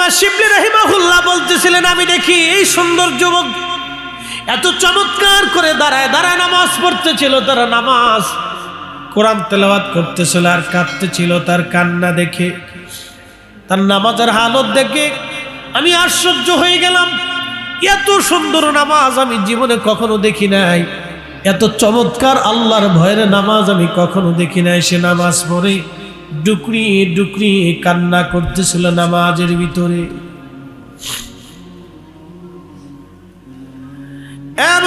আল্লামা শিবলি রাহিমাহুল্লাহ বলতেছিলেন, আমি দেখি এই সুন্দর যুবক এত চমৎকার করে দাঁড়ায় দাঁড়ায় নামাজ পড়তেছিল। তারা নামাজ কোরআন তেলাওয়াত করতেছিল আর কাঁদতেছিল। তার কান্না দেখে, তার নামাজের হালত দেখে আমি আশ্চর্য হয়ে গেলাম। এত সুন্দর নামাজ আমি জীবনে কখনো দেখি নাই, এত চমৎকার আল্লাহর ভয়ের নামাজ আমি কখনো দেখি নাই। সে নামাজ পড়ে ডুকরি ডুকরি কান্না করতেছিল নামাজের ভিতরে।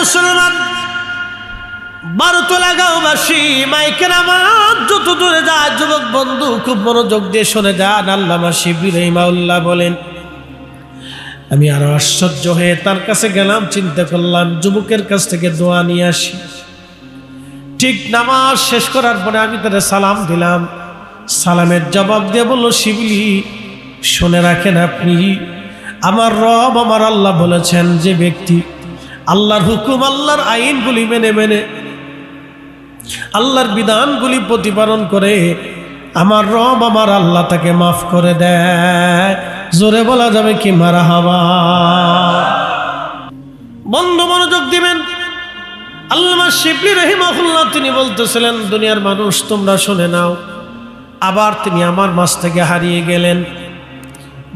মুসলমান ভারতলা গাঁওবাসী, মাইকের আওয়াজ যত দূরে যায়, যুবক বন্ধু খুব মনোযোগ দিয়ে শুনে যান। আল্লামা শিবলি রাহিমাহুল্লাহ বলেন, আমি আরো আশ্চর্য হয়ে তার কাছে গেলাম। চিন্তা করলাম যুবকের কাছ থেকে দোয়া নিয়ে আসি। ঠিক নামাজ শেষ করার পরে আমি তাদের সালাম দিলাম। সালামের জবাব দিয়ে বলল, শিবলি শুনে রাখেন, আপনি আমার রব আমার আল্লাহ বলেছেন, যে ব্যক্তি আল্লাহর হুকুম আল্লাহর আইনগুলি মেনে মেনে আল্লাহর বিধানগুলি প্রতিপালন করে, আমার রব আমার আল্লাহ তাকে মাফ করে দেয়। জোরে বলা যাবে কি মারহাবা। বন্ধু মনোযোগ দিবেন। আল্লামা শিবলি রাহিমাহুল্লাহ তিনি বলতেছিলেন, দুনিয়ার মানুষ তোমরা শুনে নাও। আবার তিনি আমার মাঝ থেকে হারিয়ে গেলেন।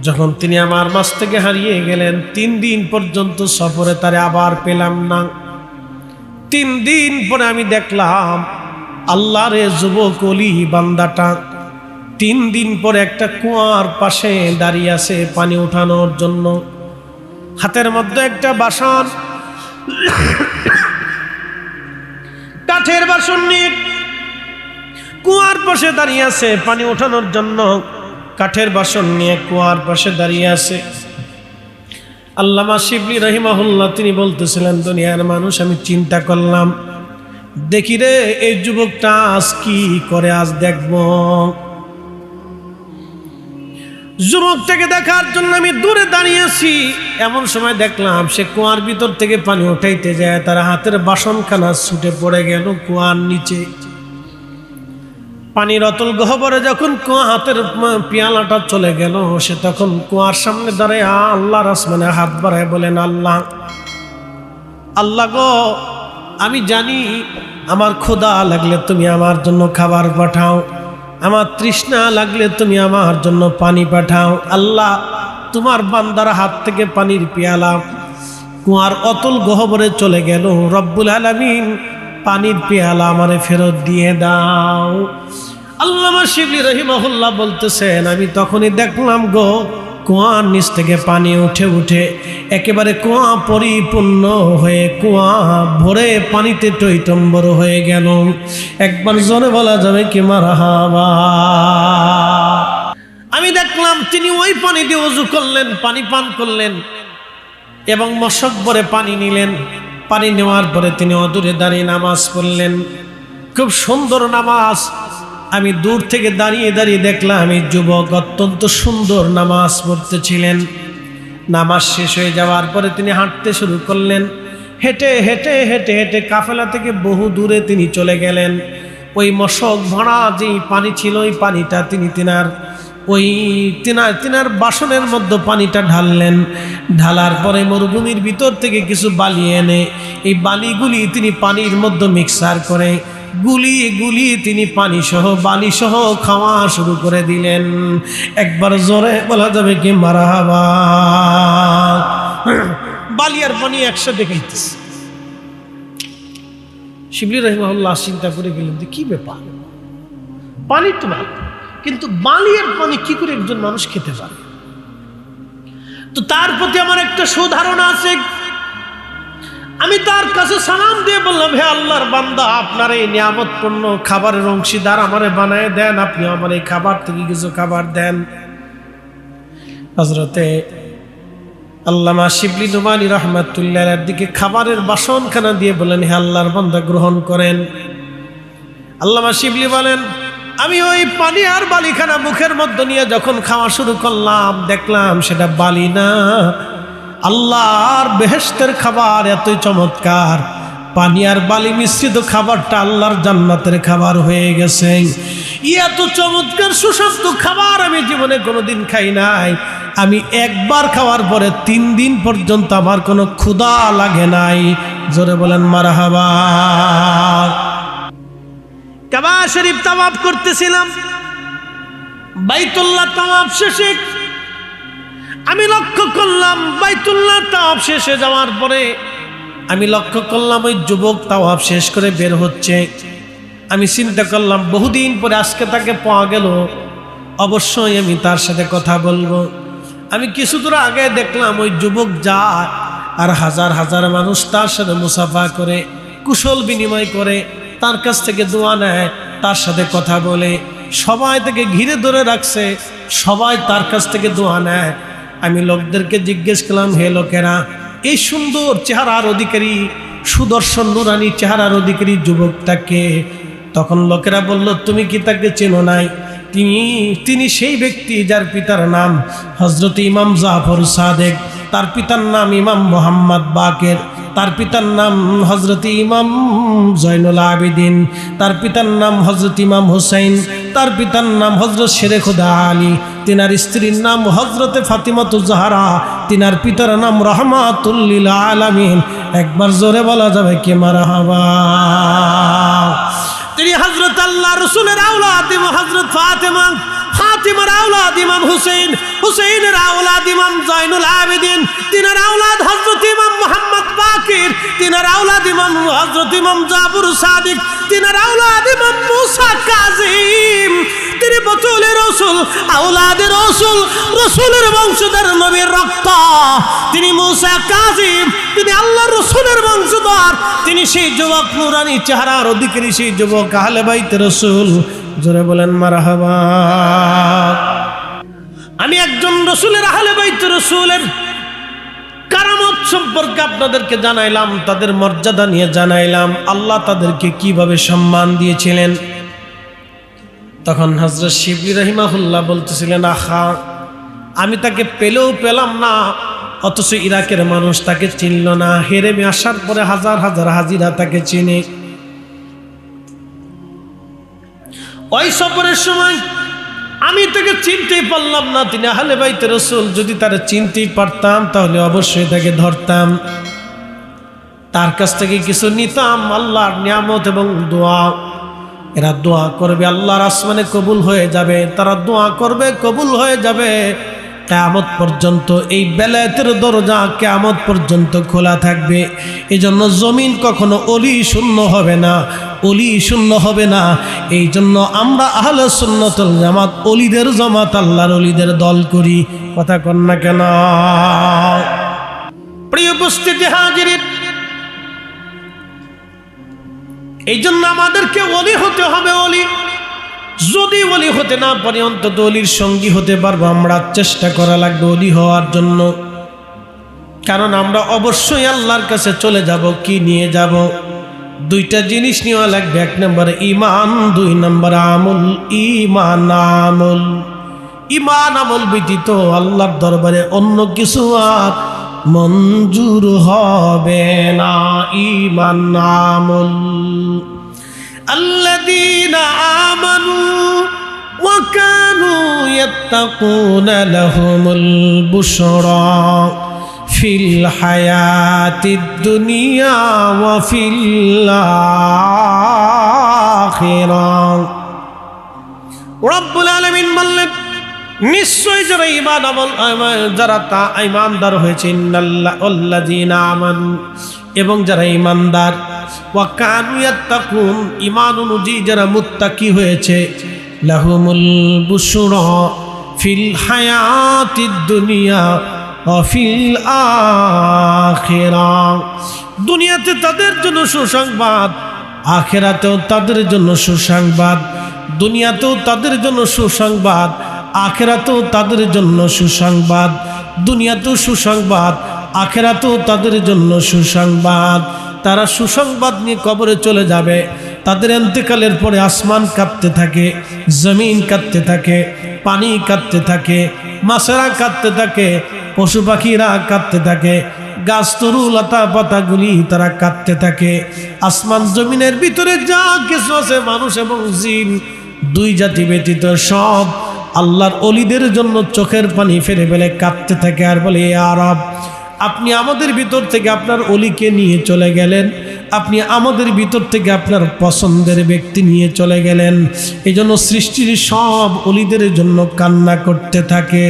যখন তিনি আমার মাঝ থেকে হারিয়ে গেলেন, 3 দিন পর্যন্ত সফরে তারে আবার পেলাম না। 3 দিন পরে আমি দেখলাম আল্লাহর যুবক ওলি বান্দাটা 3 দিন পরে একটা কুয়ার পাশে দাঁড়িয়ে আছে পানি উঠানোর জন্য। হাতের মধ্যে একটা বাসন, কাঠের বাসন নিয়ে কুয়ার পাশে দাঁড়িয়ে আছে পানি ওঠানোর জন্য। কাঠের বাসন নিয়ে কুয়ার পাশে দাঁড়িয়ে আছে। আল্লামা শিবলি রাহিমাহুল্লাহ তিনি বলতেছিলেন, দুনিয়ার মানুষ আমি চিন্তা করলাম, দেখি রে এই যুবকটা আজ কি করে, আজ দেখব। যুবকটাকে দেখার জন্য আমি দূরে দাঁড়িয়ে আছি। এমন সময় দেখলাম সে কুয়ার ভিতর থেকে পানি উঠাইতে যায়, তার হাতের বাসনখানা ছুটে পড়ে গেল কুয়ার নিচে। পানির অতল গহ্বরে যখন কুয়া হাতের পেয়ালাটা চলে গেল, সে তখন কুয়ার সামনে দাঁড়ায় আল্লাহর আসমানে হাত বাড়ায় বলেন, আল্লাহ আল্লাহ গো, আমি জানি আমার ক্ষুধা লাগলে তুমি আমার জন্য খাবার পাঠাও, আমার তৃষ্ণা লাগলে তুমি আমার জন্য পানি পাঠাও। আল্লাহ তোমার বান্দার হাত থেকে পানির পেয়ালা কুয়ার অতল গহ্বরে চলে গেল, রব্বুল আলামিন পানির পেয়ালা আমারে ফেরত দিয়ে দাও। আল্লামা শিবলি রাহিমাহুল্লাহ বলতেছেন, আমি তখনই দেখলাম গো কুয়ার নিচ থেকে পানি উঠে উঠে একেবারে কুয়া পরিপূর্ণ হয়ে কুয়া ভরে পানিতে টইটম্বর হয়ে গেল। একবার জোরে বলা যাবে কি মারহাবা। আমি দেখলাম তিনি ওই পানি দিয়ে ওযু করলেন, পানি পান করলেন এবং মশক ভরে পানি নিলেন। পানি নেওয়ার পরে তিনি অদূরে দাঁড়িয়ে নামাজ পড়লেন। খুব সুন্দর নামাজ। আমি দূর থেকে দাঁড়িয়ে দাঁড়িয়ে দেখলাম এই যুবক অত্যন্ত সুন্দর নামাজ পড়তেছিলেন। নামাজ শেষ হয়ে যাওয়ার পরে তিনি হাঁটতে শুরু করলেন। হেঁটে হেঁটে হেঁটে হেঁটে কাফেলা থেকে বহু দূরে তিনি চলে গেলেন। ওই মশক ভরা যেই পানি ছিল, ওই পানিটা তিনি তিনার বাসনের মধ্যে পানিটা ঢাললেন। ঢালার পরে মরুভূমির ভিতর থেকে কিছু বালি এনে এই বালিগুলি তিনি পানির মধ্যে মিক্সার করে গুলিয়ে গুলিয়ে তিনি পানি সহ বালি সহ খাওয়া শুরু করে দিলেন। একবার জোরে বলা যাবে কি মারহাবা। বালি আর পানি একসাথে খাইতেছে। শিবলি রাহিমাহুল্লাহ চিন্তা করে গেলেন যে কি ব্যাপার, পানি তো না, কিন্তু বালি আর পানি কি করে একজন মানুষ খেতে পারে? তো তার প্রতি আমার একটা সুধারণা আছে। আমি তার কাছে সালাম দিয়ে বললাম, হে আল্লাহর বান্দা, আপনার এই নিয়ামতপূর্ণ খাবারের অংশীদার আমারে বানায় দেন, আপনি আমার এই খাবার থেকে কিছু খাবার দেন। হযরতে আল্লামা শিবলি নুমানী রাহমাতুল্লাহর দিকে খাবারের বাসনখানা দিয়ে বলেন, হে আল্লাহর বান্দা গ্রহণ করেন। আল্লামা শিবলি বলেন, আমি ওই পানি আর বালিখানা মুখের মধ্যে নিয়ে যখন খাওয়া শুরু করলাম, দেখলাম সেটা বালি না, আল্লাহর বেহেশতের খাবার, এতই চমৎকার। পানি আর বালি মিশ্রিত খাবারটা আল্লাহর জান্নাতের খাবার হয়ে গেছে। এত চমৎকার সুস্বাদু খাবার আমি জীবনে কোনোদিন খাই নাই। আমি একবার খাওয়ার পরে 3 দিন পর্যন্ত আমার কোনো ক্ষুধা লাগে নাই। জোরে বলেন মারহাবা। কাবা শরীফ তাওয়াফ করতেছিলাম, বাইতুল্লাহ তাওয়াফ শেষে আমি লক্ষ্য করলাম, বাইতুল্লাহ তাওয়াফ শেষে যাওয়ার পরে আমি লক্ষ্য করলাম ওই যুবক তাওয়াফ শেষ করে বের হচ্ছে। আমি চিন্তা করলাম বহুদিন পরে আজকে তাকে পাওয়া গেল, অবশ্যই আমি তার সাথে কথা বলবো। আমি কিছু দূর আগে দেখলাম ওই যুবক যায় আর হাজার হাজার মানুষ তার সাথে মুসাফা করে, কুশল বিনিময় করে, তার কাছ থেকে দোয়া নেয়, তার সাথে কথা বলে, সবাই তাকে ঘিরে ধরে রাখছে, সবাই তার কাছ থেকে দোয়া নেয়। আমি লোকদেরকে জিজ্ঞেস করলাম, হে লোকেরা, এই সুন্দর চেহারার অধিকারী, সুদর্শন নুরানি চেহারার অধিকারী যুবকটাকে? তখন লোকেরা বলল, তুমি কি তাকে চেনো নাই? তিনি সেই ব্যক্তি যার পিতার নাম হযরত ইমাম জাফর সাদেক, তার পিতার নাম ইমাম মোহাম্মদ বাকের, তার পিতার নাম হযরত ইমাম জয়নুল আবেদিন, তার পিতার নাম হযরত ইমাম হুসাইন, তার পিতার নাম হযরত শেরে খুদা আলী, তিনার স্ত্রীর নাম হযরতে ফাতিমাতুজ জাহরা, তিনার পিতার নাম রহমাতুল লিল আলামিন। একবার জোরে বলা যাবে কি মারহাবা? তিনি হযরত আল্লাহ রাসূলের আওলাদ হযরত ফাতিমা, ফাতিমার আওলাদ ইমাম হুসাইন, হুসাইনের আওলাদ ইমাম জয়নুল আবেদিন, তিনার আওলাদ হযরত ইমাম মুহাম্মদ বাকির, তিনার আওলাদ ইমাম হযরত ইমাম জাফর সাদিক, তিনার আওলাদ ইমাম মুসা কাযিম। তিনি বতুলের রাসূল, আওলাদের রাসূল, রাসূলের বংশধর, নবীর রক্ত। তিনি মুসা কাযিম, তিনি আল্লাহর রাসূলের বংশধর। তিনি সেই যুবক নুরানি চেহারার অধিকারী, সেই যুবক আহলে বাইতে রাসূল। জোরে বলেন মারহাবা। আমি একজন রাসূলের আহলে বাইতে রাসূলের কারামত সম্পর্কে আপনাদেরকে জানাইলাম, তাদের মর্যাদা নিয়ে জানাইলাম, আল্লাহ তাদেরকে কিভাবে সম্মান দিয়েছিলেন। তখন হযরত শিবলি রাহিমাহুল্লাহ বলতেছিলেন, আহা, আমি তাকে পেলেও পেলাম না, অথচ ইরাকের মানুষ তাকে চিনল না। হেরেমে আসার পরে হাজার হাজার হাজিরা তাকে চিনে। ওই সফরের সময় আমি তাকে চিনতেই পারলাম না। তিনি আহলে বাইতে রাসূল, যদি তারা চিনতেই পারতাম তাহলে অবশ্যই তাকে ধরতাম, তার কাছ থেকে কিছু নিতাম, আল্লাহর নিয়ামত এবং দোয়া। এরা দোয়া করবে, আল্লাহর আসমানে কবুল হয়ে যাবে, তারা দোয়া করবে, কবুল হয়ে যাবে। কিয়ামত পর্যন্ত এই বেলায়েতের দরজা কিয়ামত পর্যন্ত খোলা থাকবে। এই জন্য জমিন কখনো অলি শূন্য হবে না, অলি শূন্য হবে না। এই জন্য আমরা আহলে সুন্নাতুল জামাত অলিদের জামাত, আল্লাহর অলিদের দল করি। কথা কন না কেন? প্রিয় উপস্থিতি হাজিরিন, এই জন্য আমাদেরকে অলি হতে হবে। অলি যদি অলি হতে না পারি, অন্তত অলির সঙ্গী হতে পারবো। আমরা চেষ্টা করা লাগবে অলি হওয়ার জন্য, কারণ আমরা অবশ্যই আল্লাহর কাছে চলে যাব। কি নিয়ে যাব? 2টা জিনিস নেওয়া লাগবে। 1 নম্বর ঈমান, 2 নম্বর আমল। ঈমান আমল, ঈমান আমল ব্যতীত আল্লাহর দরবারে অন্য কিছু আর মঞ্জুর হবে না। ঈমান আমল। الذين آمنوا وكانوا يتقون لهم البشرى في الحياة الدنيا وفي الآخرة। رب العالمين বললেন, নিশ্চয় যারা ঈমান আমল, যারা তা ঈমানদার হয়েছে, ইন্নাল্লাযীনা আমানু, এবং যারা ঈমানদার, ওয়া কানু ইয়াত্তাকুন, ঈমান অনুযায়ী যারা মুত্তাকি হয়েছে, লাহুমুল বুশরা ফিল হায়াতিদ দুনিয়া ওয়া ফিল আখিরাহ। দুনিয়াতে তাদের জন্য সুসংবাদ, আখিরাতেও তাদের জন্য সুসংবাদ। দুনিয়াতেও তাদের জন্য সুসংবাদ, আখিরাতেও তাদের জন্য সুসংবাদ। দুনিয়াতেও সুসংবাদ, আখিরাতেও তাদের জন্য সুসংবাদ। তারা সুসংবাদ নিয়ে কবরে চলে যাবে। তাদের ইন্তেকালের পরে আসমান কাঁপতে থাকে, জমিন কাঁপতে থাকে, পানি কাঁপতে থাকে, মাছেরা কাঁপতে থাকে, পশু পাখিরা কাঁপতে থাকে, গাছ তরু লতা পাতাগুলি তারা কাঁদতে থাকে। আসমান জমিনের ভিতরে যা কিছু আছে মানুষ এবং জিন দুই জাতি ব্যতীত সব আল্লাহর অলিদের জন্য চোখের পানি ফেলে ফেলে কাঁদতে থাকে আর বলে, ইয়া রব, আপনি আমাদের ভিতর থেকে আপনার অলিকে নিয়ে চলে গেলেন, আপনি আমাদের ভিতর থেকে আপনার পছন্দের ব্যক্তি নিয়ে চলে গেলেন। এই জন্য সৃষ্টির সব অলিদের জন্য কান্না করতে থাকে।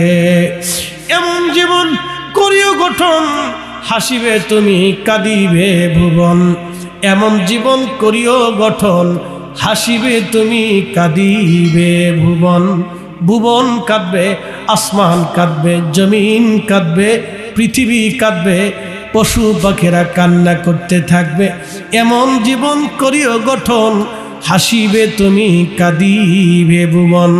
এমন জীবন করিও গঠন, হাসিবে তুমি কাঁদিবে ভুবন। এমন জীবন করিও গঠন, হাসিবে তুমি কাঁদিবে ভুবন। ভুবন কাঁদবে, আসমান কাঁদবে, জমিন কাঁদবে, পৃথিবী কাঁদবে, পশু পাখিরা কান্না করতে থাকবে। এমন জীবন করিও গঠন, হাসিবে তুমি কাঁদিবে ভুবন।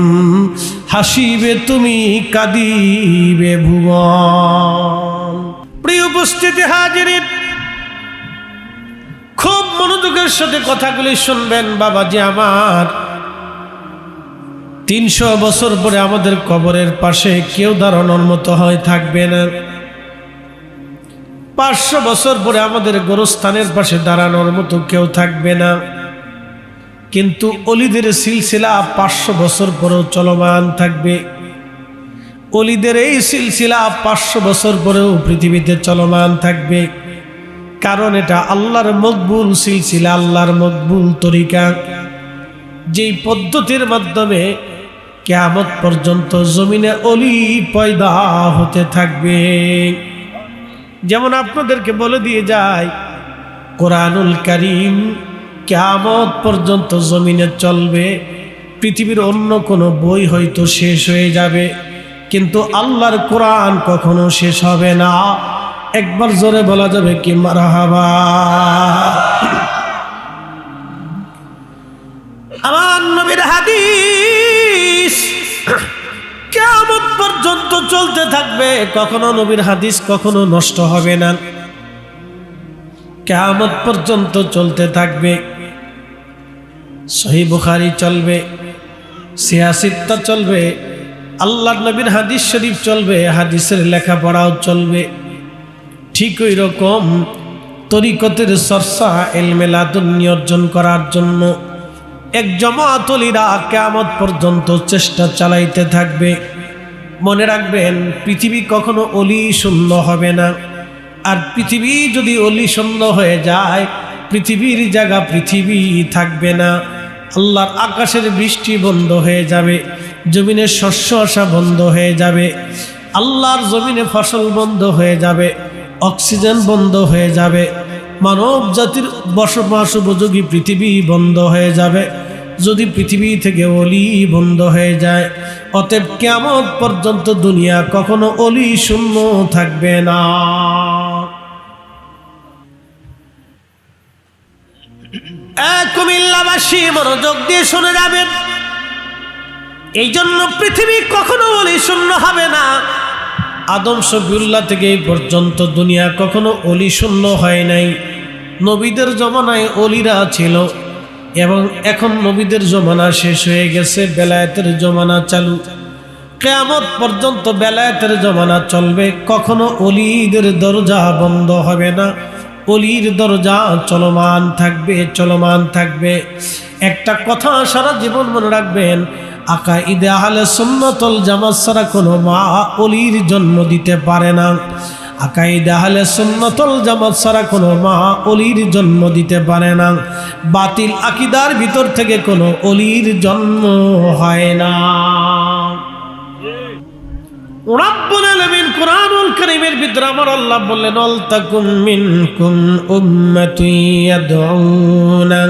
হাসিবে তুমি কাঁদিবে ভুবন। প্রিয় উপস্থিতি হাজিরিন, খুব মনোযোগের সাথে কথাগুলি শুনবেন বাবাজি আমার। 300 বছর পরে আমাদের কবরের পাশে কেউ দাঁড়ানোর মতো হয় থাকবে না। 500 বছর পরে আমাদের গোরস্থানের পাশে দাঁড়ানোর মতো কেউ থাকবে না। কিন্তু অলিদের সিলসিলা 500 বছর পরেও চলমান থাকবে। অলিদের এই সিলসিলা 500 বছর পরেও পৃথিবীতে চলমান থাকবে। কারণ এটা আল্লাহর মকবুল সিলসিলা, আল্লাহর মকবুল তরিকা, যেই পদ্ধতির মাধ্যমে কিয়ামত পর্যন্ত জমিনে অলি পয়দা হতে থাকবে। যেমন আপনাদেরকে বলে দিয়ে যায়, কোরআনুল কারীম কিয়ামত পর্যন্ত জমিনে চলবে। পৃথিবীর অন্য কোনো বই হয়তো শেষ হয়ে যাবে, কিন্তু আল্লাহর কোরআন কখনো শেষ হবে না। একবার জোরে বলা যাবে কি মারহাবা। আমার নবীর হাদিস কিয়ামত পর্যন্ত চলতে থাকবে। কখনো নবীর হাদিস কখনো নষ্ট হবে না, কিয়ামত পর্যন্ত চলতে থাকবে। সহিহ বুখারী চলবে, সিয়াসিত্তা চলবে, আল্লাহর নবীর হাদিস শরীফ চলবে, হাদিসের লেখাপড়াও চলবে। ঠিক ওই রকম তরিকতের চর্চা, ইলমে লাদুন্নি অর্জন করার জন্য এক জামাত ওলিরা কিয়ামত পর্যন্ত চেষ্টা চালাইতে থাকবে। মনে রাখবেন, পৃথিবী কখনো অলি শূন্য হবে না। আর পৃথিবী যদি অলি শূন্য হয়ে যায়, পৃথিবীর জায়গা পৃথিবী থাকবে না। আল্লাহর আকাশের বৃষ্টি বন্ধ হয়ে যাবে, জমিনের শস্য আসা বন্ধ হয়ে যাবে, আল্লাহর জমিনে ফসল বন্ধ হয়ে যাবে, অক্সিজেন বন্ধ হয়ে যাবে, মানব জাতির বসবাস উপযোগী পৃথিবী বন্ধ হয়ে যাবে যদি পৃথিবী থেকে অলি বন্ধ হয়ে যায়। অতএব কিয়ামত পর্যন্ত দুনিয়া কখনো অলি শূন্য থাকবে না। কুমিল্লাবাসী মনোযোগ দিয়ে শুনে যাবেন, এই জন্য পৃথিবী কখনো অলি শূন্য হবে না। আদম শফিউল্লাহ থেকে এই পর্যন্ত দুনিয়া কখনো অলি শূন্য হয় নাই। নবীদের জমানায় অলিরা ছিল, এবং এখন নবীদের জমানা শেষ হয়ে গেছে, বেলায়েতের জমানা চালু। কিয়ামত পর্যন্ত বেলায়েতের জমানা চলবে, কখনো অলিদের দরজা বন্ধ হবে না, অলির দরজা চলমান থাকবে, চলমান থাকবে। একটা কথা সারা জীবন মনে রাখবেন, আকাইদে আহলে সুন্নাত ওয়াল জামাত ছাড়া কোনো মা অলির জন্ম দিতে পারে না। আকাইদে আহলে সুন্নাত ওয়াল জামাত ছাড়া কোনো মা অলির জন্ম দিতে পারে না। বাতিল আকীদার ভিতর থেকে কোনো অলির জন্ম হয় না। রব্বুল আলামিন কুরআনুল কারীমের ভিতরে আমার আল্লাহ বললেন, আল তাকুম মিনকুম উম্মাতুন ইয়াদউনা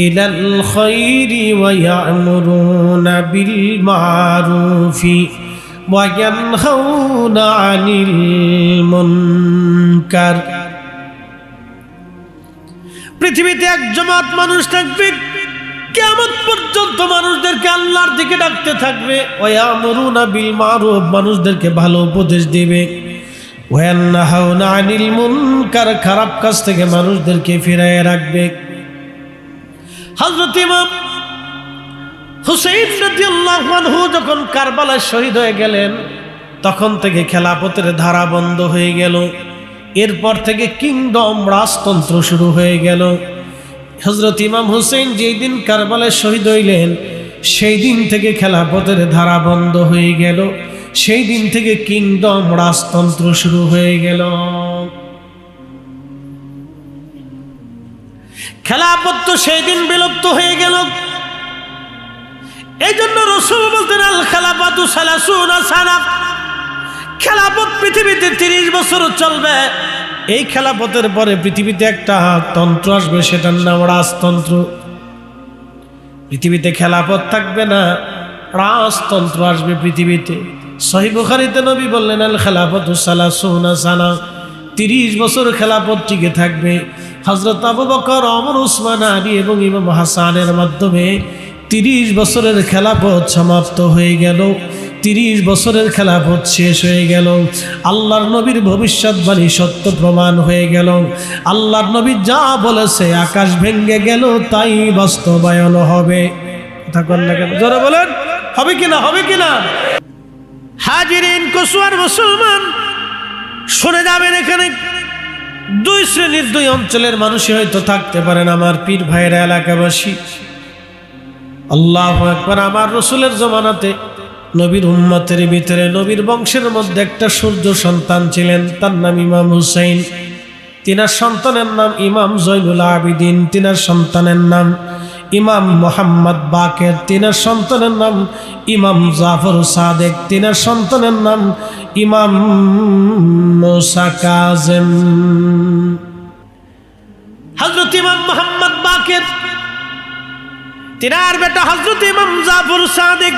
ইলাল খায়রি ওয়া ইয়া'মুরুনা বিল মা'রুফি ওয়া ইয়ানহাউনা আনিল মুনকার। পৃথিবীতে এক জামাত মানুষ থাকবে, কিয়ামত পর্যন্ত মানুষদেরকে আল্লাহর দিকে ডাকতে থাকবে। ওয়া ইয়া'মুরুনা বিল মা'রুফ, মানুষদেরকে ভালো উপদেশ দিবে। ওয়া ইয়ানহাউনা আনিল মুনকার, খারাপ কাজ থেকে মানুষদেরকে ফিরিয়ে রাখবে। হযরত ইমাম হুসাইন রাদিয়াল্লাহু আনহু যখন কারবালায় শহীদ হয়ে গেলেন, তখন থেকে খেলাফতের ধারা বন্ধ হয়ে গেল। এরপর থেকে কিংডম রাজতন্ত্র শুরু হয়ে গেল। হযরত ইমাম হুসেইন যেই দিন কারবালায় শহীদ হইলেন সেই দিন থেকে খেলাফতের ধারা বন্ধ হয়ে গেল, সেই দিন থেকে কিংডম রাজতন্ত্র শুরু হয়ে গেল। খেলাফত তো সেই দিন বিলুপ্ত হয়ে গেল। এই জন্য রাসূল বলতেন আল খেলাফাতু সালাসুনা সানা, খেলাফত পৃথিবীতে 30 বছর চলবে। এই খেলাফতের পরে পৃথিবীতে একটা তন্ত্র আসবে, সেটার নাম রাজতন্ত্র। পৃথিবীতে খেলাফত থাকবে না, রাজতন্ত্র আসবে পৃথিবীতে। সহিহ বুখারীতে নবী বললেন আল খেলাফাতু সালাসুনা সানা, 30 বছর খেলাফত টিকে থাকবে। হযরত আবু বকর, ওমর, উসমান, আলী এবং ইমাম হাসানের মাধ্যমে 30 বছরের খেলাফত সমাপ্ত হয়ে গেল। 30 বছরের খেলাফত শেষ হয়ে গেল। আল্লাহর নবীর ভবিষ্যৎবাণী সত্য প্রমাণ হয়ে গেল। আল্লাহর নবী যা বলেছে আকাশ ভেঙে গেল তাই বাস্তবায়ন হবে। কথা বলেন না কেন? জোরে বলেন, হবে কিনা? হবে কিনা? হাজিরিন কসুয়ার মুসলমান শুনে যাবেন, এখানে 2 শ্রেণীর 2 অঞ্চলের মানুষই হয়তো থাকতে পারেন। আমার পীর ভাইয়েরা, এলাকাবাসী, আল্লাহু আকবার। আমার রাসূলের জমানাতে নবীর উম্মতের ভিতরে, নবীর বংশের মধ্যে একটা সূর্য সন্তান ছিলেন, তার নাম ইমাম হুসাইন। তিনার সন্তানের নাম ইমাম জয়নুল আবিদিন, তিনার সন্তানের নাম ইমাম মোহাম্মদ বাকের, তিনার সন্তানের নাম ইমাম জাফর সাদেক, তিনার সন্তানের নাম ইমাম মুসা কাযেম। হযরত ইমাম মোহাম্মদ বাকের, তিনার বেটা হযরত ইমাম জাফর সাদেক,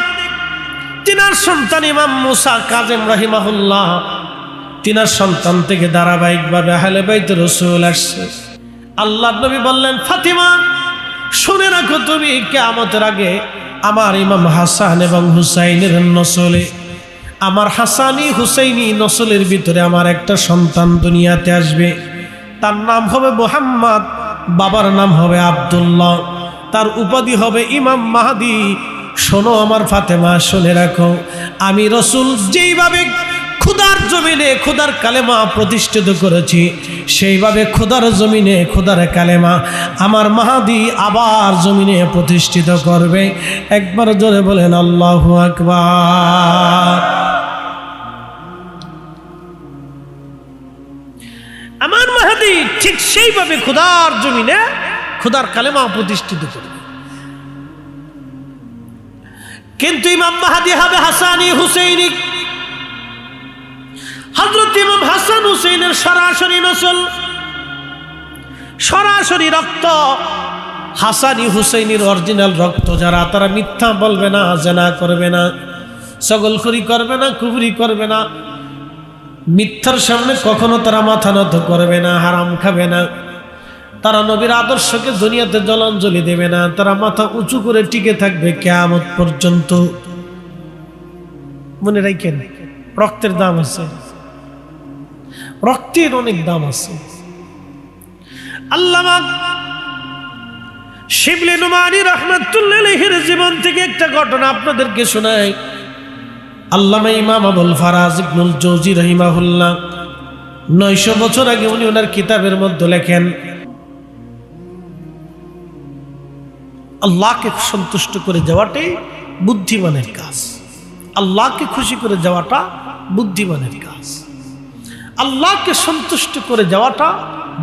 তিনার সন্তান ইমাম মুসা কাযেম রাহিমাহুল্লাহ। তিনার সন্তান থেকে ধারাবাহিকভাবে আহলে বাইত রাসূল আসছে। আল্লাহর নবী বললেন, ফাতিমা শুনে রাখো, তুমি কিয়ামতের আগে আমার ইমাম হাসান এবং হুসাইনের নসলে, আমার হাসানি হুসাইনি নসলের ভিতরে আমার একটা সন্তান দুনিয়াতে আসবে। তার নাম হবে মুহাম্মদ, বাবার নাম হবে আব্দুল্লাহ, তার উপাধি হবে ইমাম মাহদি। শোনো আমার ফাতেমা, শুনে রাখো, আমি রাসূল যেইভাবে খুদার জমিনে খুদার কালেমা প্রতিষ্ঠিত করেছি, সেইভাবে খুদার জমিনে খুদার কালেমা আমার মাহদি আবার জমিনে প্রতিষ্ঠিত করবে। একবার জোরে বলেন আল্লাহু আকবার। আমার মাহদি ঠিক সেইভাবে খুদার জমিনে খুদার কালেমা প্রতিষ্ঠিত করবে। কিন্তু ইমাম মাহদি হবে হাসানি হুসাইনি। হযরত ইমাম হাসান হুসাইনের সরাসরি নসল, সরাসরি রক্ত। হাসানি হুসাইনির অরিজিনাল রক্ত যারা, তারা মিথ্যা বলবে না, জেনা করবে না, ছগলখুরি করবে না, কুফরি করবে না, মিথ্যার সামনে কখনো তারা মাথা নত করবে না, হারাম খাবে না, তারা নবীর আদর্শকে দুনিয়াতে জলাঞ্জলি দেবে না, তারা মাথা উঁচু করে টিকে থাকবে কিয়ামত পর্যন্ত। মনে রাখেন, রক্তের দাম আছে, রক্তের অনেক দাম আছে। আল্লামা শিবলি নুমানী রাহমাতুল্লাহ আলাইহির জীবন থেকে একটা ঘটনা আপনাদেরকে শোনাই। আল্লামা ইমাম আবুল ফারাজ ইবনুল জৌজি রাহিমাহুল্লাহ 900 বছর আগে উনি ওনার কিতাবের মধ্যে লেখেন, আল্লাহকে সন্তুষ্ট করে যাওয়াটাই বুদ্ধিমানের কাজ। আল্লাহকে খুশি করে যাওয়াটা বুদ্ধিমানের কাজ। আল্লাহকে সন্তুষ্ট করে যাওয়াটা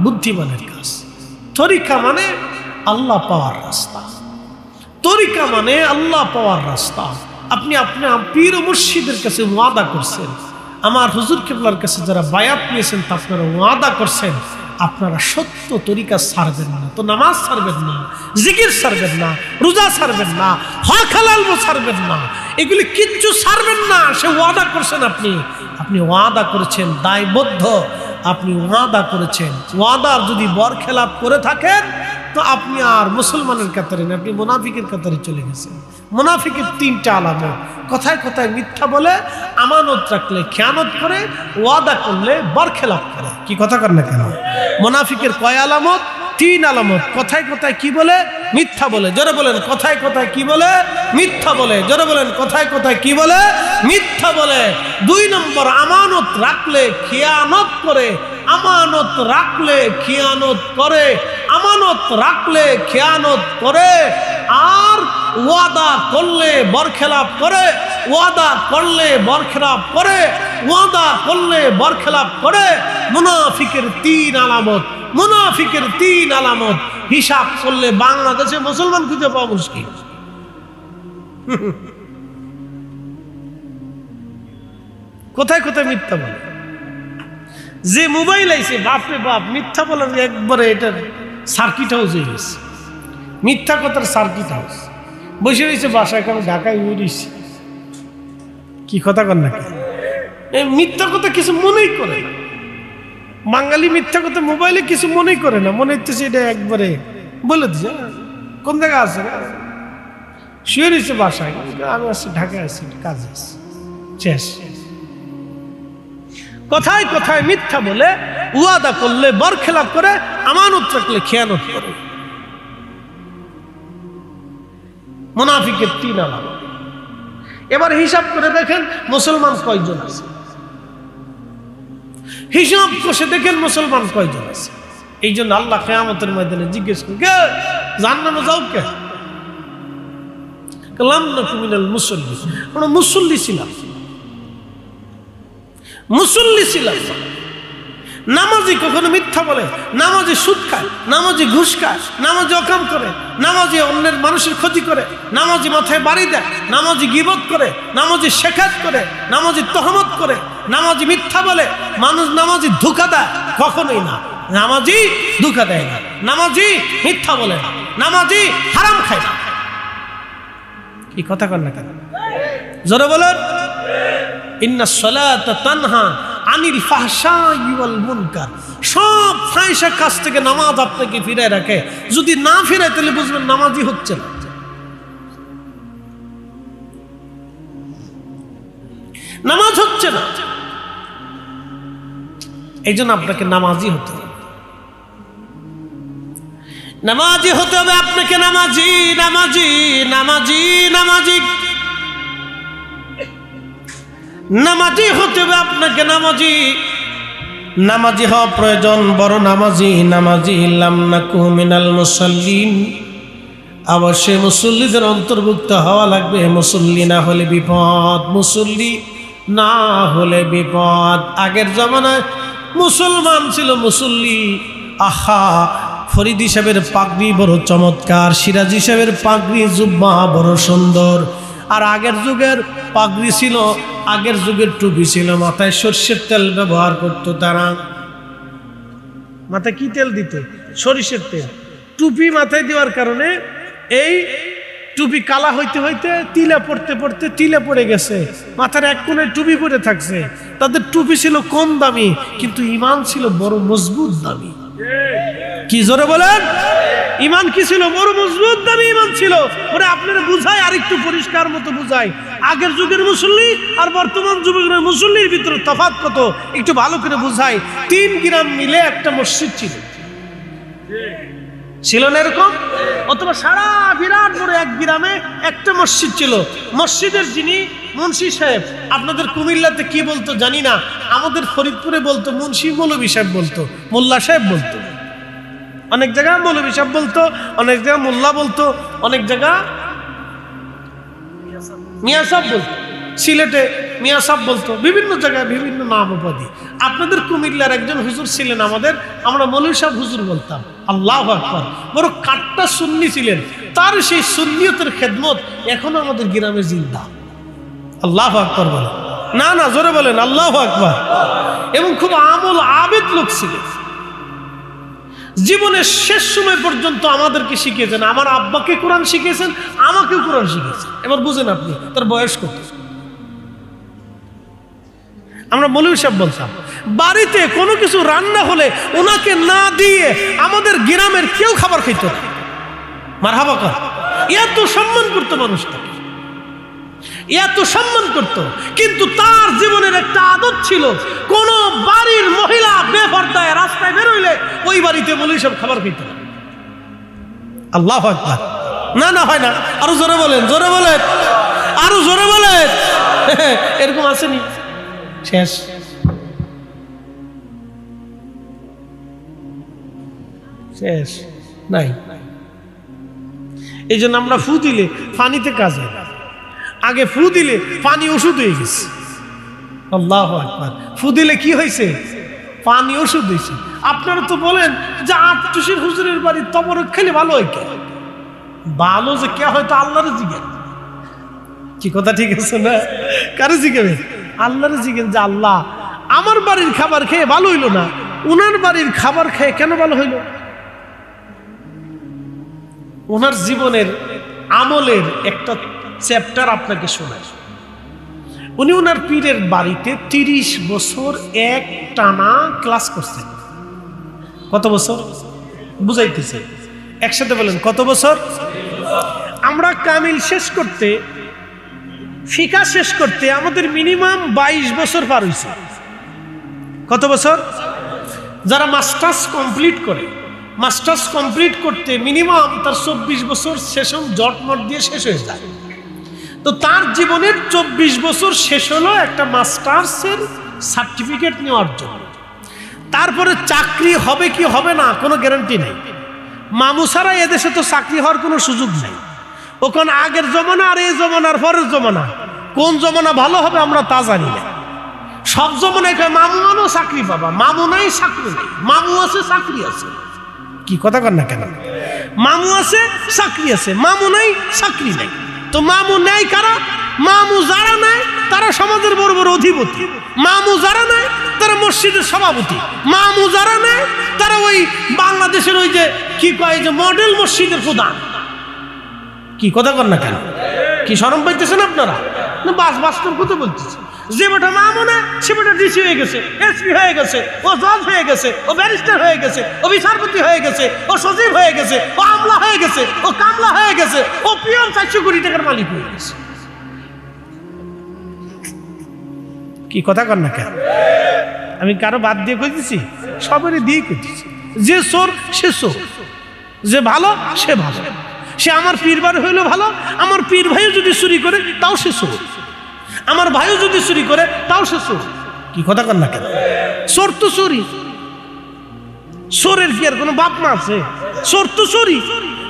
বুদ্ধিমানের কাজ। তরিকা মানে আল্লাহ পাওয়ার রাস্তা, তরিকা মানে আল্লাহ পাওয়ার রাস্তা। আপনি আপনার পীর ও মুর্শিদের কাছে ওয়াদা করছেন, আমার হুজুর কিবলার কাছে যারা বায়াত নিয়েছেন তা আপনারা ওয়াদা করছেন আপনারা সত্য তরিকা ছাড়বেন না। তো নামাজ ছাড়বেন না, জিকির ছাড়বেন না, রোজা ছাড়বেন না, হক হালাল ছাড়বেন না, এগুলি কিচ্ছু ছাড়বেন না। সে ওয়াদা করছেন, আপনি ওয়াদা করেছেন, দায়বদ্ধ, আপনি ওয়াদা করেছেন। ওয়াদার যদি বরখেলাপ করে থাকেন তো আপনি আর মুসলমানের কাতারে না, আপনি মুনাফিকের কাতারে চলে গেছেন। মুনাফিকের 3টা আলামত: কথায় কথায় মিথ্যা বলে, আমানত রাখলে খেয়ানত করে, ওয়াদা করলে বরখেলাপ করে। কি কথা কর না কেন? মুনাফিকের কয় আলামত? 3 আলামত। কথায় কথায় কি বলে? মিথ্যা বলে। জোরে বলেন, কথায় কথায় কি বলে? মিথ্যা বলে। জোরে বলেন, কথায় কথায় কি বলে? মিথ্যা বলে। 2 নম্বর, আমানত রাখলে খেয়ানত করে, আমানত রাখলে খিয়ানত করে, আমানত রাখলে খিয়ানত করে, আর ওয়াদা করলে বরখেলাপ করে, ওয়াদা করলে বরখেলাপ করে, ওয়াদা করলে বরখেলাপ করে। মুনাফিকের 3 আলামত, মুনাফিকের 3 আলামত হিসাব করলে বাংলাদেশে মুসলমান খুঁজে পাওয়া মুশকিল। কোথায় কোথায় মিথ্যা বলে, যে মোবাইল আইছে বাপরে বাপ মিথ্যা বলার একবারে এটার সার্কিট হাউস হয়ে গেছে, মিথ্যা কথার সার্কিট হাউস। বসে রয়েছে বাসায়, কারণ ঢাকায় উড়িস কি কথা কর না, মিথ্যা কথা কিছু মনেই করে না। বাঙালি মিথ্যা কথা মোবাইলে কিছু মনেই করে না, মনে হচ্ছে এটা একবারে বলে দিচ্ছে কোন জায়গায় আছে, শুয়ে রয়েছে বাসায়, আমি আসছি ঢাকায় আছি কাজে আছি, শেষ। কথায় কথায় মিথ্যা বলে, ওয়াদা করলে বরখেলাপ করে, আমানত রাখলে খেয়ানত করে। মুনাফিকের 3 আলামত। এবার হিসাব করে দেখেন মুসলমান কয়জন আছে, হিসাব কষে দেখেন মুসলমান কয়জন আছে। এই জন্য আল্লাহ কিয়ামতের ময়দানে জিজ্ঞেস করে, কে জান্নাতে যাও, কে কালাম না কুমিনাল মুসল্লি, আমরা মুসল্লি ছিলাম, মুসল্লি ছিলাম। নামাজি কখনো মিথ্যা বলে, নামাজি সুদ খায়, নামাজি ঘুষ খায়, নামাজি অকাম করে, নামাজি অন্যের মানুষের ক্ষতি করে, নামাজি মাথায় বাড়ি দেয়, নামাজি গীবত করে, নামাজি শেখাত করে, নামাজি তহমত করে, নামাজি মিথ্যা বলে, মানুষ নামাজি ধোঁকা দেয়, কখনোই না। নামাজি ধোঁকা দেয় না, নামাজি মিথ্যা বলে না, নামাজি হারাম খায় না। কি কথা কর না কেন, জোরে বলেন। ইন্নাস সালাতা তানহা আনিল ফাহশাই ওয়াল মুনকার। সব ফাহিশা কাজ থেকে নামাজ আপনাকে ফিরায় রাখে। যদি না ফিরায় তাহলে বুঝবেন নামাজই হচ্ছে না, নামাজ হচ্ছে না। এই জন্য আপনাকে নামাজি হতে হবে, নামাজি হতে হবে আপনাকে, নামাজি নামাজি নামাজি নামাজি নামাজি হতে হবে আপনাকে, নামাজি নামাজি হওয়া প্রয়োজন, বড় নামাজি। নামাজি লাম নাকু মিনাল মুসাল্লিন, অবশ্যই মুসল্লিদের অন্তর্ভুক্ত হওয়া লাগবে। মুসল্লি না হলে বিপদ, মুসল্লি না হলে বিপদ। আগের জমানায় মুসলমান ছিল মুসল্লি। আহা, ফরিদ সাহেবের পাগড়ি বড় চমৎকার, সিরাজি সাহেবের পাগড়ি জুব্বা বড় সুন্দর। আর আগের যুগের পাগড়ি ছিল, আগের যুগের টুপি ছিল, মাথায় সরষের তেল ব্যবহার করতো তারা। মাথায় কি তেল দিত? সরিষের তেল। টুপি মাথায় দেওয়ার কারণে এই টুপি কালা হইতে হইতে তিলে পড়তে পড়তে তিলে পড়ে গেছে, মাথার এক কোণে টুপি পরে থাকছে। তাদের টুপি ছিল কম দামি, কিন্তু ইমান ছিল বড় মজবুত দামি। কি জোরে বলেন? ইমান কি ছিল? বড় মজবুত দামি ইমান ছিল। ওরে আপনারা বুঝাই, আর একটু পরিষ্কার মতো বুঝাই। আগের যুগের মুসল্লি আর বর্তমান যুগের মুসল্লির ভিতরে তফাৎ কত একটু ভালো করে বুঝাই। 3 গ্রাম মিলে একটা মসজিদ ছিল, ছিল না এরকম? অথবা সারা বিরাট বড় এক গ্রামে একটা মসজিদ ছিল। মসজিদের যিনি মুন্সি সাহেব, আপনাদের কুমিল্লাতে কি বলতো জানি না, আমাদের ফরিদপুরে বলতো মুন্সি মৌলভী সাহেব বলতো, মোল্লা সাহেব বলতো। অনেক জায়গায় মৌলভী সাহেব বলতো, অনেক জায়গায় মোল্লা বলতো, অনেক জায়গা মিয়া সাহেব বলতো, সিলেটে মিয়া সাহেব বলতো, বিভিন্ন জায়গায় বিভিন্ন নাম উপাধি। আপনাদের কুমিল্লার একজন হুজুর ছিলেন আমাদের, আমরা মৌলভী সাহেব হুজুর বলতাম। আল্লাহু আকবার, বড় কাট্টা সুন্নি ছিলেন। তার সেই সুন্নিয়তের খেদমত এখনো আমাদের গ্রামে জিন্দা। আল্লাহু আকবার বলেন না, না জোরে বলেন আল্লাহু আকবার। এবং খুব আমল আবেদ লোক ছিলেন। জীবনের শেষ সময় পর্যন্ত আমাদেরকে শিখিয়েছেন। আমার আব্বাকে কোরআন শিখিয়েছেন, আমাকেও কোরআন শিখিয়েছেন। এবার বুঝেন আপনি তার বয়স কত। আমরা মৌলভী সাহেব বলতাম, বাড়িতে কোনো কিছু রান্না হলে ওনাকে না দিয়ে আমাদের গ্রামের কেউ খাবার খাইত না। মারহাবা কর। এত সম্মান করতো মানুষটাকে, এত সম্মান করত। কিন্তু তার জীবনের একটা আদত ছিল, কোন বাড়ির মহিলা বেপরদায় রাস্তায় বেরোইলে ওই বাড়িতে মৌলভী সাহেব খাবার খাইত না। আল্লাহু আকবার। না না হয় না, আরো জোরে বলেন, জোরে বলেন, আরো জোরে বলেন। এরকম আসেনি? শেষ। শেষ নাই। এই জন্য আমরা ফু দিলে পানিতে কাজ হয় না, আগে ফু দিলে পানি ওষুধ হয়ে গেছে। আল্লাহু আকবার। ফু দিলে কি হয়েছে? পানি ওষুধ হয়েছে। আপনারা তো বলেন যে আটটুসির হুজুরের বাড়ি তবরক খেলে ভালো হয়। কে ভালো যে কে হয়তো আল্লাহরে জিজ্ঞেস, কি কথা ঠিক আছে না? কারে জিজ্ঞেস? আল্লাহরে জিজ্ঞেস যে আল্লাহ আমার বাড়ির খাবার খেয়ে ভালো হইলো না, উনার বাড়ির খাবার খেয়ে কেন ভালো হইল? ওনার জীবনের আমলের একটা চ্যাপ্টার আপনাকে শোনায়। উনি ওনার পীরের বাড়িতে 30 বছর এক টানা ক্লাস করছেন। কত বছর? বুঝাইতেছে, একসাথে বলেন কত বছর? আমরা কামিল শেষ করতে, ফিকা শেষ করতে আমাদের মিনিমাম 22 বছর পার হয়েছে। কত বছর? যারা মাস্টার্স কমপ্লিট করে, মাস্টার্স কমপ্লিট করতে মিনিমাম তার 24 বছর সেশন জটমট দিয়ে শেষ হয়ে যায়। তো তার জীবনের 24 বছর শেষ হলো একটা মাস্টার্সের সার্টিফিকেট নেওয়ার জন্য। তারপরে চাকরি হবে কি হবে না কোনো গ্যারান্টি নেই। মামু ছাড়া এদেশে তো চাকরি হওয়ার কোনো সুযোগ নেই। ওখানে আগের জমানা আর এই জমানার পরের জমানা, কোন জমানা ভালো হবে আমরা তা জানি না। সব জমানায় মামু আনো চাকরি পাবা, মামু নাই চাকরি নেই, মামু আছে চাকরি আছে। কি কথা কর না কেন? মামু আছে চাকরি আছে, মামু নাই চাকরি নাই। তো মামু নেই কারা? মামু যারা নাই তারা সমাজের বড় বড় অধিপতি, মামু যারা নাই তারা মসজিদের সভাপতি, মামু যারা নাই তারা ওই বাংলাদেশের ওই যে কি কয় যে মডেল মসজিদের প্রধান। কি কথা কর না কেন? কি শরম পাইতেছেন আপনারা? না বাস্তব কথা বলতেছে। যে বেটা মামু না সে বেটা ডিসি হয়ে গেছে, এসপি হয়ে গেছে, ও জজ হয়ে গেছে, ও ব্যারিস্টার হয়ে গেছে, ও বিচারপতি হয়ে গেছে, ও সচিব হয়ে গেছে, ও আমলা হয়ে গেছে, ও কামলা হয়ে গেছে, ও পিয়ন 400 কোটি টাকার মালিক হয়ে গেছে। কি কথা কর না কেন? আমি কারো বাদ দিয়ে কইতেছি? সবারই দিয়ে কইতেছি। যে চোর সে চোর, যে ভালো সে ভালো। সে আমার পীর বাড়ি হইলেও ভালো, আমার পীর ভাইও যদি চুরি করে তাও সে চোর, আমার ভাইও যদি চুরি করে তাও সে চোর। কি কথা কর না কেন? চোর তো চুরি, চোরের কি আর কোনো বাপ মা আছে? চোর তো চুরি,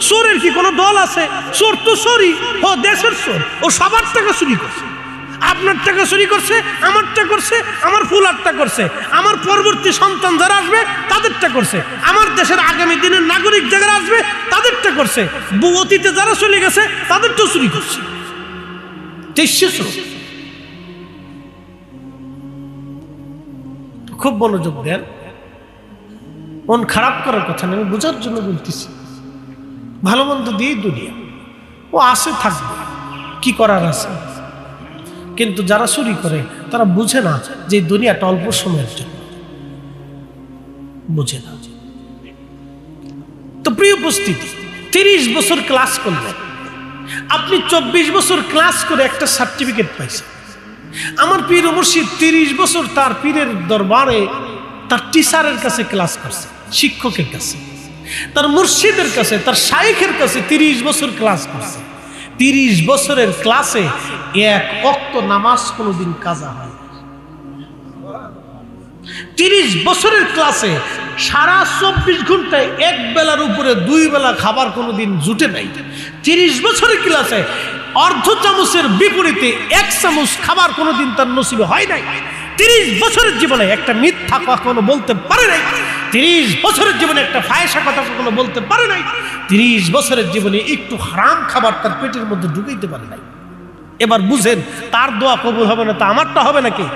চোরের কি কোনো দল আছে? চোর তো চুরি, ও দেশের চোর, ও সবার টাকা চুরি করছে। আপনার টাকা চুরি করছে, আমারটা করছে, আমার ফুলারটা করছে, আমার পরবর্তী সন্তান যারা আসবে তাদেরটা করছে, আমার দেশের আগামী দিনের নাগরিক যারা আসবে তাদেরটা করছে, অতীতে যারা চলে গেছে তাদেরটাও চুরি করছে। খুব মনোযোগ দেন, মন খারাপ করার কথা না, আমি বোঝার জন্য বলতেছি। ভালো মন্দ দিয়েই দুনিয়া, ও আসে থাকবে, কি করার আছে। কিন্তু যারা চুরি করে তারা বুঝে না যে দুনিয়াটা অল্প সময়ের জন্য, বুঝে না। তো প্রিয় উপস্থিতি, 30 বছর ক্লাস করলেন আপনি, 24 বছর ক্লাস করে একটা সার্টিফিকেট পাইছেন। আমার পীর মুর্শিদ 30 বছর তার পীরের দরবারে তার টিচারের কাছে ক্লাস করছে, শিক্ষকের কাছে, তার মুর্শিদের কাছে, তার শাইখের কাছে 30 বছর ক্লাস করছে। 30 বছরের ক্লাসে এক ওয়াক্ত নামাজ কোনোদিন কাজা হয়। 30 বছরের ক্লাসে সারা 24 ঘন্টায় এক বেলার উপরে 2 বেলা খাবার কোনোদিন জুটে নাই। 30 বছরের ক্লাসে অর্ধ চামচের বিপরীতে 1 চামচ খাবার কোনোদিন তার নসিবে হয় নাই। 30 বছরের জীবনে একটা মিথ্যা কখনো বলতে পারে নাই। 30 বছরের জীবনে একটা ফায়সা কথা কখনো বলতে পারে নাই। 30 বছরের জীবনে একটু হারাম খাবার তার পেটের মধ্যে ঢুকাইতে পারে নাই। এবার বুঝেন, তার দোয়া কবুল হবে না তো আমারটা হবে নাকি?